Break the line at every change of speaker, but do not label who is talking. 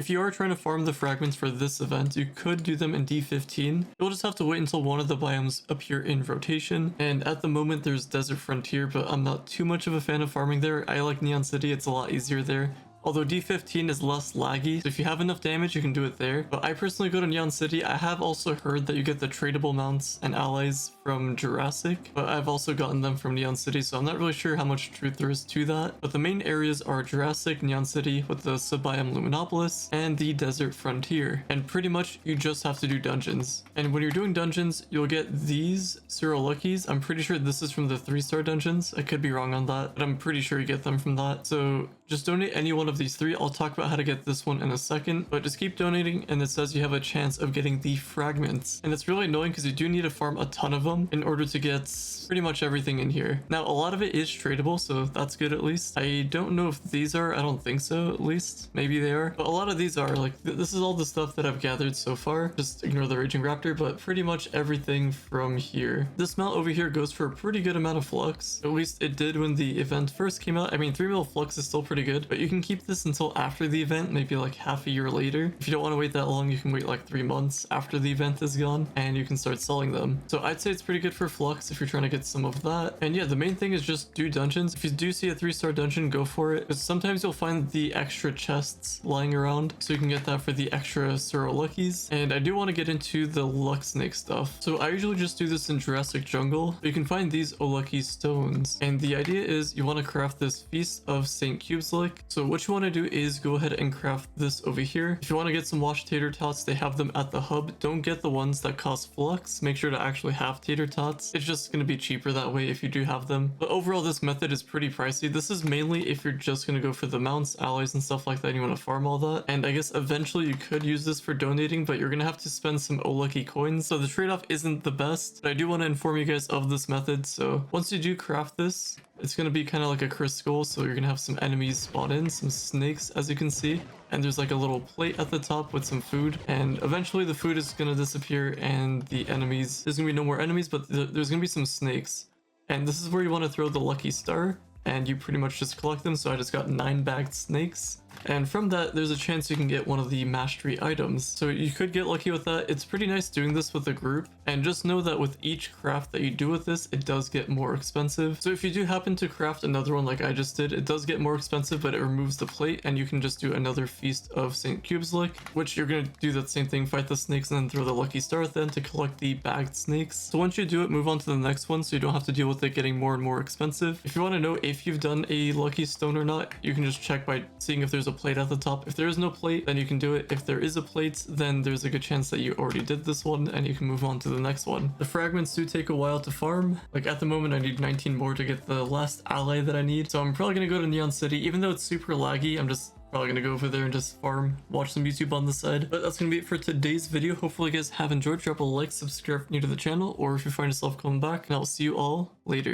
If you are trying to farm the fragments for this event, you could do them in D15. You'll just have to wait until one of the biomes appear in rotation, and at the moment there's Desert Frontier, but I'm not too much of a fan of farming there. I like Neon City, it's a lot easier there. Although D15 is less laggy, so if you have enough damage, you can do it there. But I personally go to Neon City. I have also heard that you get the tradable mounts and allies from Jurassic, but I've also gotten them from Neon City, so I'm not really sure how much truth there is to that. But the main areas are Jurassic, Neon City with the Subbiome Luminopolis, and the Desert Frontier. And pretty much you just have to do dungeons. And when you're doing dungeons, you'll get these Luckies. I'm pretty sure this is from the 3-star dungeons. I could be wrong on that, but I'm pretty sure you get them from that. So just donate any one of these 3. I'll talk about how to get this one in a second, but just keep donating, and it says you have a chance of getting the fragments. And it's really annoying because you do need to farm a ton of them in order to get pretty much everything in here. Now, a lot of it is tradable, so that's good at least. I don't know if these are, I don't think so at least. Maybe they are, but a lot of these are. Like, this is all the stuff that I've gathered so far. Just ignore the Raging Raptor, but pretty much everything from here. This mount over here goes for a pretty good amount of flux. At least it did when the event first came out. I mean, 3 mil flux is still pretty good, but you can keep this until after the event, maybe like half a year later. If you don't want to wait that long, you can wait like 3 months after the event is gone, and you can start selling them. So I'd say it's pretty good for flux if you're trying to get some of that. And yeah, the main thing is just do dungeons. If you do see a 3-star dungeon, go for it, because sometimes you'll find the extra chests lying around, so you can get that for the extra Luckies. And I do want to get into the luck snake stuff. So I usually just do this in Jurassic Jungle. You can find these Lucky stones, and the idea is you want to craft this Feast of St. Qubeslick. So what you want to do is go ahead and craft this over here. If you want to get some washed tater tots, they have them at the hub. Don't get the ones that cost flux. Make sure to actually have tater tots. It's just going to be cheaper that way if you do have them. But overall, this method is pretty pricey. This is mainly if you're just going to go for the mounts, allies, and stuff like that, and you want to farm all that. And I guess eventually you could use this for donating, but you're going to have to spend some lucky coins. So the trade-off isn't the best, but I do want to inform you guys of this method. So once you do craft this, it's going to be kind of like a curse skull, so you're going to have some enemies spawn in, some snakes as you can see, and there's like a little plate at the top with some food, and eventually the food is going to disappear and the enemies, there's going to be no more enemies, but there's going to be some snakes. And this is where you want to throw the lucky star, and you pretty much just collect them. So I just got 9 bagged snakes. And from that, there's a chance you can get one of the mastery items. So you could get lucky with that. It's pretty nice doing this with a group. And just know that with each craft that you do with this, it does get more expensive. So if you do happen to craft another one like I just did, it does get more expensive, but it removes the plate, and you can just do another Feast of St. Qubeslick, which you're going to do that same thing, fight the snakes, and then throw the lucky star at them to collect the bagged snakes. So once you do it, move on to the next one so you don't have to deal with it getting more and more expensive. If you want to know if you've done a lucky stone or not, you can just check by seeing if there's a plate at the top. If there is no plate, then you can do it. If there is a plate, then there's a good chance that you already did this one and you can move on to the next one. The fragments do take a while to farm. Like at the moment I need 19 more to get the last ally that I need, so I'm probably gonna go to Neon City. Even though it's super laggy, I'm just probably gonna go over there and just farm, watch some YouTube on the side. But that's gonna be it for today's video. Hopefully you guys have enjoyed. Drop a like, subscribe if you're new to the channel, or if you find yourself coming back, and I'll see you all later.